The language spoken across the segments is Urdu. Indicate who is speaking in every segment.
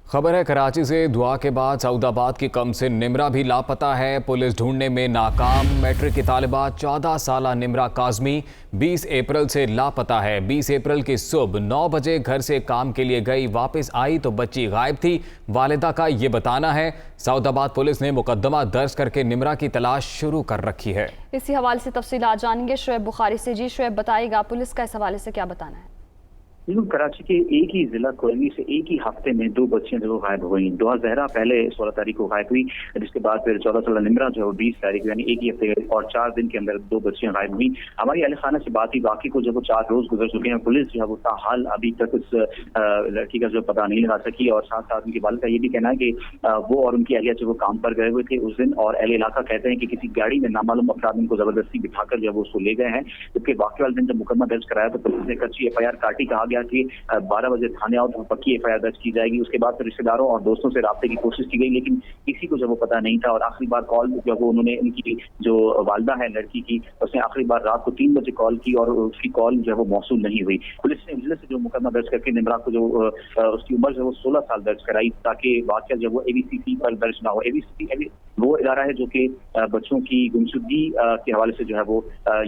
Speaker 1: خبر ہے کراچی سے دعا کے بعد سعود آباد کی کم سے نمرہ بھی لاپتہ ہے۔ پولیس ڈھونڈنے میں ناکام۔ میٹرک کی طالبہ 14 سالہ نمرہ کاظمی 20 اپریل سے لاپتہ ہے۔ 20 اپریل کی صبح 9 بجے گھر سے کام کے لیے گئی، واپس آئی تو بچی غائب تھی۔ والدہ کا یہ بتانا ہے۔ سعود آباد پولیس نے مقدمہ درج کر کے نمرہ کی تلاش شروع کر رکھی ہے۔
Speaker 2: اسی حوالے سے تفصیلات جانیں گے شعیب بخاری سے۔ جی شعیب، بتائے گا پولیس کا اس حوالے سے کیا بتانا ہے؟
Speaker 3: کراچی کے ایک ہی ضلع کوئلوی سے ایک ہی ہفتے میں 2 بچیاں جو غائب ہو گئیں۔ دعا زہرا پہلے 16 تاریخ کو غائب ہوئی، جس کے بعد پھر 14 سالہ نمرہ جو ہے 20 تاریخ یعنی ایک ہی ہفتے اور 4 دن کے اندر 2 بچیاں غائب ہوئی۔ ہماری اہل خانہ سے بات ہوئی، واقعی کو جب وہ 4 روز گزر چکے ہیں، پولیس جو ہے وہ تاحال ابھی تک اس لڑکی کا جو پتہ نہیں لگا سکی، اور ساتھ ساتھ ان کی والد کا یہ بھی کہنا ہے کہ وہ اور ان کی اہلیہ جو وہ کام پر گئے ہوئے تھے اس دن، اور اہل علاقہ کہتے ہیں کہ کسی گاڑی میں نامعلوم افراد ان کو زبردستی بٹھا کر جو وہ اس کو لے گئے ہیں، جبکہ واقعہ والے دن جب مقدمہ درج کرایا تو پولیس نے کچی FIR کاٹی، کہا گیا کہ 12 بجے تھانے آؤ تو پکی FIR درج کی جائے گی۔ اس کے بعد پھر رشتہ داروں اور دوستوں سے رابطے کی کوشش کی گئی، لیکن کسی کو جب وہ پتہ نہیں تھا، اور آخری بار کال جب انہوں نے ان کی جو والدہ ہے لڑکی کی، اس نے آخری بار رات کو 3 بجے کال کی اور اس کی کال جو ہے وہ موصول نہیں ہوئی۔ پولیس نے ضلع سے جو مقدمہ درج کر کے نمرہ کو جو اس کی عمر جو ہے وہ 16 سال درج کرائی، تاکہ واقعہ جو وہ ABCC پر درج نہ ہو۔ ABCC وہ ادارہ ہے جو کہ بچوں کی گمشدگی کے حوالے سے جو ہے وہ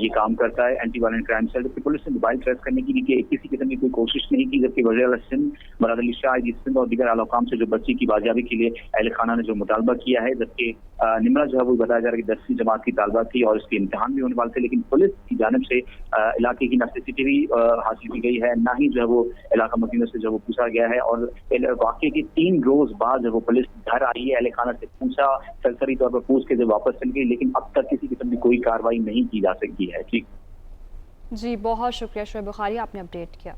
Speaker 3: یہ کام کرتا ہے، اینٹی وائلنٹ کرائم سیل۔ جبکہ پولیس نے موبائل ٹریس کرنے کی بھی کسی قسم کی کوئی کوشش نہیں کی، جبکہ وزیر اعلیٰ سندھ مراد علی شاہ سندھ اور دیگر اعلیٰ حکام سے جو بچی کی بازیابی کے لیے اہل خانہ نے جو مطالبہ کیا ہے، جبکہ نمرہ جو ہے وہ بتایا جا رہا ہے کہ 10ویں جماعت کی طالبہ تھی اور اس کے امتحان بھی ہونے والے تھے، لیکن پولیس کی جانب سے علاقے کی نہ CCTV حاصل کی گئی ہے، نہ ہی جو ہے وہ علاقہ مکینوں سے جو وہ پوچھا گیا ہے، اور واقعے کے 3 روز بعد جب وہ پولیس گھر آئی ہے، اہل خانہ سے پوچھا، سرسری طور پر پوچھ کے جب واپس چل گئی، لیکن اب تک کسی قسم کی کوئی کارروائی نہیں کی جا سکی ہے۔
Speaker 2: جی بہت شکریہ شعیب بخاری، آپ نے اپڈیٹ کیا۔